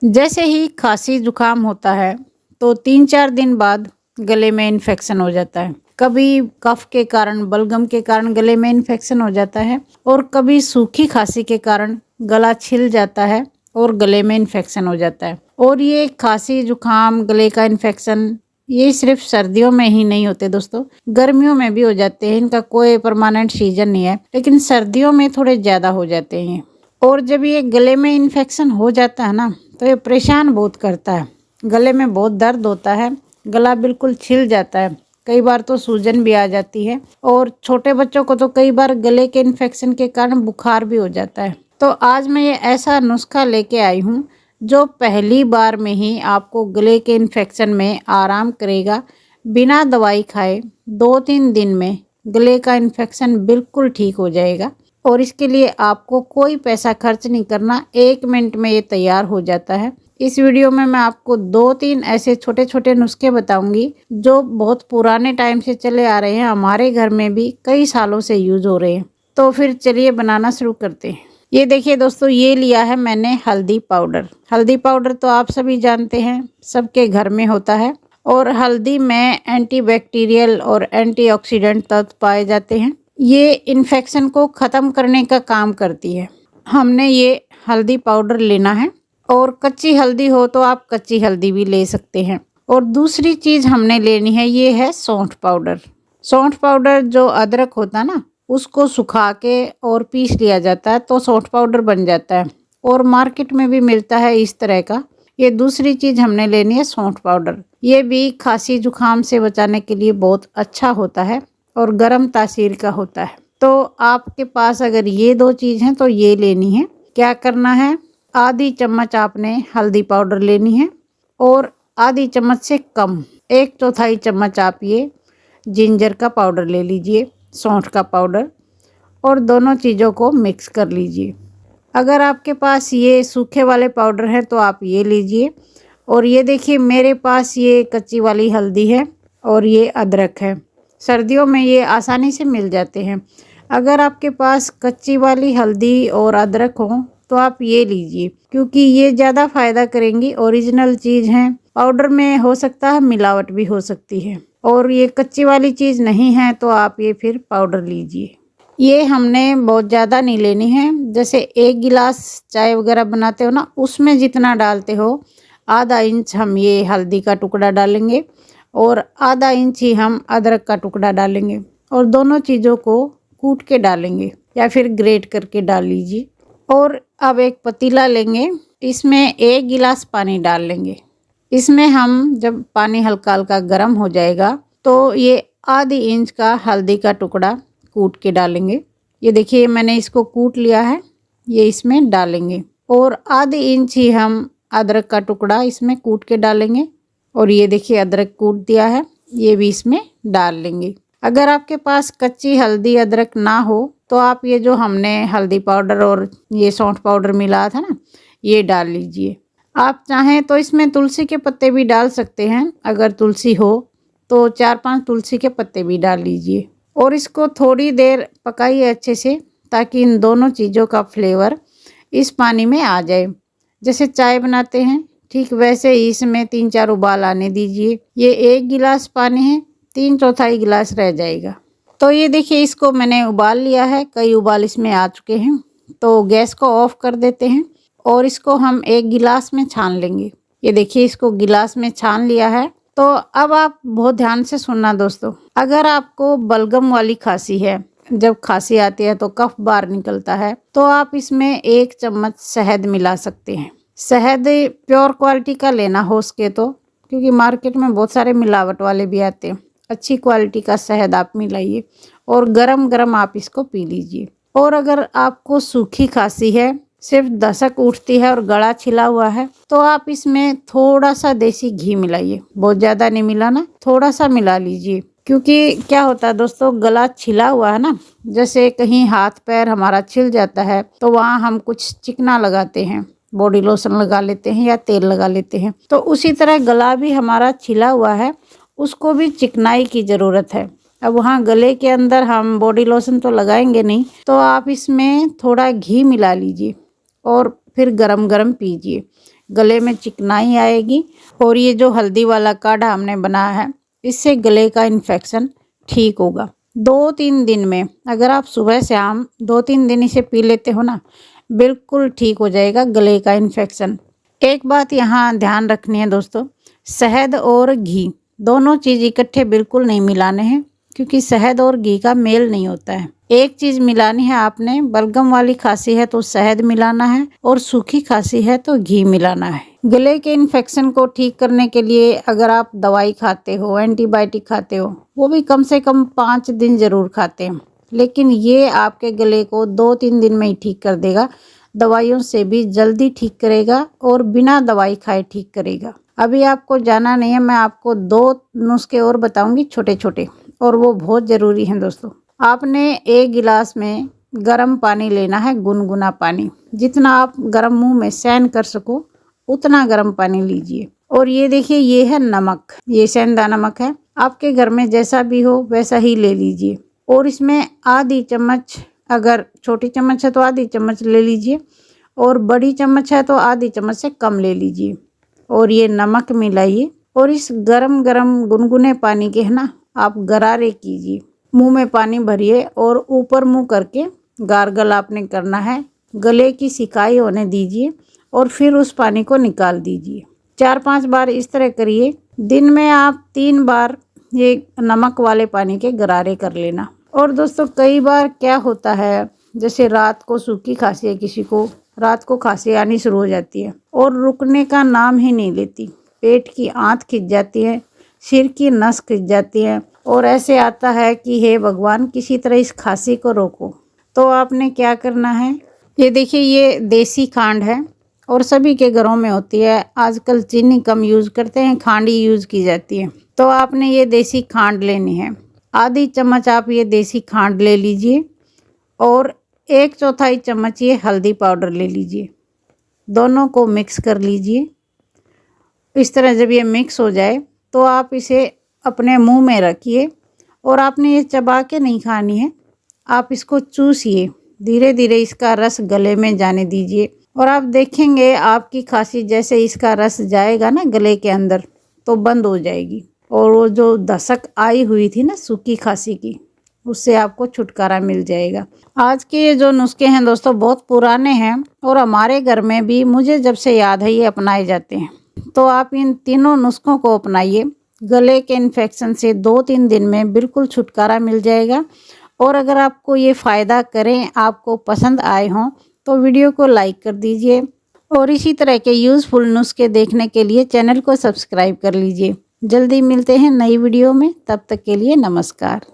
जैसे ही खांसी जुकाम होता है तो 3-4 दिन बाद गले में इन्फेक्शन हो जाता है। कभी कफ के कारण, बलगम के कारण गले में इन्फेक्शन हो जाता है और कभी सूखी खांसी के कारण गला छिल जाता है और गले में इन्फेक्शन हो जाता है। और ये खांसी जुकाम गले का इन्फेक्शन ये सिर्फ सर्दियों में ही नहीं होते दोस्तों, गर्मियों में भी हो जाते हैं। इनका कोई परमानेंट सीजन नहीं है, लेकिन सर्दियों में थोड़े ज़्यादा हो जाते हैं। और जब ये गले में इन्फेक्शन हो जाता है ना, तो ये परेशान बहुत करता है। गले में बहुत दर्द होता है, गला बिल्कुल छिल जाता है, कई बार तो सूजन भी आ जाती है। और छोटे बच्चों को तो कई बार गले के इन्फेक्शन के कारण बुखार भी हो जाता है। तो आज मैं ये ऐसा नुस्खा लेके आई हूँ जो पहली बार में ही आपको गले के इन्फेक्शन में आराम करेगा। बिना दवाई खाए 2-3 दिन में गले का इन्फेक्शन बिल्कुल ठीक हो जाएगा। और इसके लिए आपको कोई पैसा खर्च नहीं करना, 1 मिनट में ये तैयार हो जाता है। इस वीडियो में मैं आपको 2-3 ऐसे छोटे छोटे नुस्खे बताऊंगी जो बहुत पुराने टाइम से चले आ रहे हैं, हमारे घर में भी कई सालों से यूज हो रहे हैं। तो फिर चलिए बनाना शुरू करते हैं। ये देखिए दोस्तों, ये लिया है मैंने हल्दी पाउडर। हल्दी पाउडर तो आप सभी जानते हैं, सबके घर में होता है। और हल्दी में एंटीबैक्टीरियल और एंटीऑक्सीडेंट तत्व पाए जाते हैं। ये इन्फेक्शन को ख़त्म करने का काम करती है। हमने ये हल्दी पाउडर लेना है, और कच्ची हल्दी हो तो आप कच्ची हल्दी भी ले सकते हैं। और दूसरी चीज़ हमने लेनी है, ये है सौंठ पाउडर। सौंठ पाउडर जो अदरक होता है ना, उसको सुखा के और पीस लिया जाता है तो सौंठ पाउडर बन जाता है, और मार्केट में भी मिलता है इस तरह का। ये दूसरी चीज़ हमने लेनी है सौंठ पाउडर। ये भी खांसी जुकाम से बचाने के लिए बहुत अच्छा होता है और गर्म तासीर का होता है। तो आपके पास अगर ये 2 चीज़ हैं तो ये लेनी है। क्या करना है, आधी चम्मच आपने हल्दी पाउडर लेनी है, और आधी चम्मच से कम 1/4 चम्मच आप ये जिंजर का पाउडर ले लीजिए, सौंठ का पाउडर, और दोनों चीज़ों को मिक्स कर लीजिए। अगर आपके पास ये सूखे वाले पाउडर हैं तो आप ये लीजिए। और ये देखिए, मेरे पास ये कच्ची वाली हल्दी है और ये अदरक है। सर्दियों में ये आसानी से मिल जाते हैं। अगर आपके पास कच्ची वाली हल्दी और अदरक हो तो आप ये लीजिए, क्योंकि ये ज़्यादा फ़ायदा करेंगी। ओरिजिनल चीज़ हैं, पाउडर में हो सकता है मिलावट भी हो सकती है। और ये कच्ची वाली चीज़ नहीं है तो आप ये फिर पाउडर लीजिए। ये हमने बहुत ज़्यादा नहीं लेनी है। जैसे 1 गिलास चाय वगैरह बनाते हो ना, उसमें जितना डालते हो, आधा इंच हम ये हल्दी का टुकड़ा डालेंगे और आधा इंच ही हम अदरक का टुकड़ा डालेंगे। और दोनों चीज़ों को कूट के डालेंगे या फिर ग्रेट करके डाल लीजिए। और अब एक पतीला लेंगे, इसमें 1 गिलास पानी डाल लेंगे। इसमें हम जब पानी हल्का हल्का गर्म हो जाएगा तो ये आधी इंच का हल्दी का टुकड़ा कूट के डालेंगे। ये देखिए, मैंने इसको कूट लिया है, ये इसमें डालेंगे। और आधी इंच ही हम अदरक का टुकड़ा इसमें कूट के डालेंगे। और ये देखिए, अदरक कूट दिया है, ये भी इसमें डाल लेंगे। अगर आपके पास कच्ची हल्दी अदरक ना हो तो आप ये जो हमने हल्दी पाउडर और ये सौंठ पाउडर मिलाया था ना, ये डाल लीजिए। आप चाहें तो इसमें तुलसी के पत्ते भी डाल सकते हैं, अगर तुलसी हो तो 4-5 तुलसी के पत्ते भी डाल लीजिए। और इसको थोड़ी देर पकाइए अच्छे से, ताकि इन दोनों चीज़ों का फ्लेवर इस पानी में आ जाए। जैसे चाय बनाते हैं ठीक वैसे ही इसमें 3-4 उबाल आने दीजिए। ये 1 गिलास पानी है, 3/4 गिलास रह जाएगा। तो ये देखिए, इसको मैंने उबाल लिया है, कई उबाल इसमें आ चुके हैं। तो गैस को ऑफ कर देते हैं और इसको हम 1 गिलास में छान लेंगे। ये देखिए, इसको गिलास में छान लिया है। तो अब आप बहुत ध्यान से सुनना दोस्तों, अगर आपको बलगम वाली खांसी है, जब खांसी आती है तो कफ बाहर निकलता है, तो आप इसमें 1 चम्मच शहद मिला सकते हैं। शहद प्योर क्वालिटी का लेना हो सके तो, क्योंकि मार्केट में बहुत सारे मिलावट वाले भी आते हैं। अच्छी क्वालिटी का शहद आप मिलाइए और गरम गरम आप इसको पी लीजिए। और अगर आपको सूखी खांसी है, सिर्फ दसक उठती है और गला छिला हुआ है, तो आप इसमें थोड़ा सा देसी घी मिलाइए। बहुत ज़्यादा नहीं मिलाना, थोड़ा सा मिला लीजिए। क्योंकि क्या होता है दोस्तों, गला छिला हुआ है ना, जैसे कहीं हाथ पैर हमारा छिल जाता है तो वहाँ हम कुछ चिकना लगाते हैं, बॉडी लोशन लगा लेते हैं या तेल लगा लेते हैं। तो उसी तरह गला भी हमारा छिला हुआ है, उसको भी चिकनाई की ज़रूरत है। अब वहाँ गले के अंदर हम बॉडी लोशन तो लगाएंगे नहीं, तो आप इसमें थोड़ा घी मिला लीजिए और फिर गरम गरम पीजिए। गले में चिकनाई आएगी। और ये जो हल्दी वाला काढ़ा हमने बनाया है, इससे गले का इन्फेक्शन ठीक होगा। 2-3 दिन में अगर आप सुबह शाम 2-3 दिन इसे पी लेते हो ना, बिल्कुल ठीक हो जाएगा गले का इन्फेक्शन। एक बात यहाँ ध्यान रखनी है दोस्तों, शहद और घी दोनों चीज़ इकट्ठे बिल्कुल नहीं मिलाने हैं, क्योंकि शहद और घी का मेल नहीं होता है। एक चीज़ मिलानी है आपने, बलगम वाली खांसी है तो शहद मिलाना है, और सूखी खांसी है तो घी मिलाना है। गले के इन्फेक्शन को ठीक करने के लिए अगर आप दवाई खाते हो, एंटीबायोटिक खाते हो, वो भी कम से कम 5 दिन ज़रूर खाते हैं, लेकिन ये आपके गले को 2-3 दिन में ही ठीक कर देगा। दवाइयों से भी जल्दी ठीक करेगा और बिना दवाई खाए ठीक करेगा। अभी आपको जाना नहीं है, मैं आपको 2 नुस्खे और बताऊंगी छोटे छोटे, और वो बहुत ज़रूरी हैं दोस्तों। आपने 1 गिलास में गर्म पानी लेना है, गुनगुना पानी, जितना आप गर्म मुंह में सहन कर सको उतना गर्म पानी लीजिए। और ये देखिए, ये है नमक, ये सेंधा नमक है, आपके घर में जैसा भी हो वैसा ही ले लीजिए। और इसमें आधी चम्मच, अगर छोटी चम्मच है तो आधी चम्मच ले लीजिए, और बड़ी चम्मच है तो आधी चम्मच से कम ले लीजिए। और ये नमक मिलाइए, और इस गरम गरम गुनगुने पानी के है ना, आप गरारे कीजिए, मुंह में पानी भरिए और ऊपर मुंह करके गार्गल आपने करना है। गले की सिकाई होने दीजिए और फिर उस पानी को निकाल दीजिए। 4-5 बार इस तरह करिए। दिन में आप 3 बार ये नमक वाले पानी के गरारे कर लेना। और दोस्तों, कई बार क्या होता है, जैसे रात को सूखी खांसी है, किसी को रात को खांसी आनी शुरू हो जाती है और रुकने का नाम ही नहीं लेती, पेट की आंत खिंच जाती है, सिर की नस खिंच जाती है, और ऐसे आता है कि हे भगवान, किसी तरह इस खांसी को रोको। तो आपने क्या करना है, ये देखिए, ये देसी खांड है और सभी के घरों में होती है। आजकल चीनी कम यूज़ करते हैं, खांड ही यूज़ की जाती है। तो आपने ये देसी खांड लेनी है, आधी चम्मच आप ये देसी खांड ले लीजिए, और 1/4 चम्मच ये हल्दी पाउडर ले लीजिए। दोनों को मिक्स कर लीजिए। इस तरह जब ये मिक्स हो जाए तो आप इसे अपने मुंह में रखिए, और आपने ये चबा के नहीं खानी है, आप इसको चूसिए, धीरे धीरे इसका रस गले में जाने दीजिए। और आप देखेंगे आपकी खांसी जैसे इसका रस जाएगा ना गले के अंदर, तो बंद हो जाएगी, और वो जो दस्तक आई हुई थी ना सूखी खांसी की, उससे आपको छुटकारा मिल जाएगा। आज के ये जो नुस्खे हैं दोस्तों, बहुत पुराने हैं और हमारे घर में भी मुझे जब से याद है ये अपनाए जाते हैं। तो आप इन तीनों नुस्खों को अपनाइए, गले के इन्फेक्शन से 2-3 दिन में बिल्कुल छुटकारा मिल जाएगा। और अगर आपको ये फ़ायदा करें, आपको पसंद आए हों, तो वीडियो को लाइक कर दीजिए, और इसी तरह के यूज़फुल नुस्खे देखने के लिए चैनल को सब्सक्राइब कर लीजिए। जल्दी मिलते हैं नई वीडियो में, तब तक के लिए नमस्कार।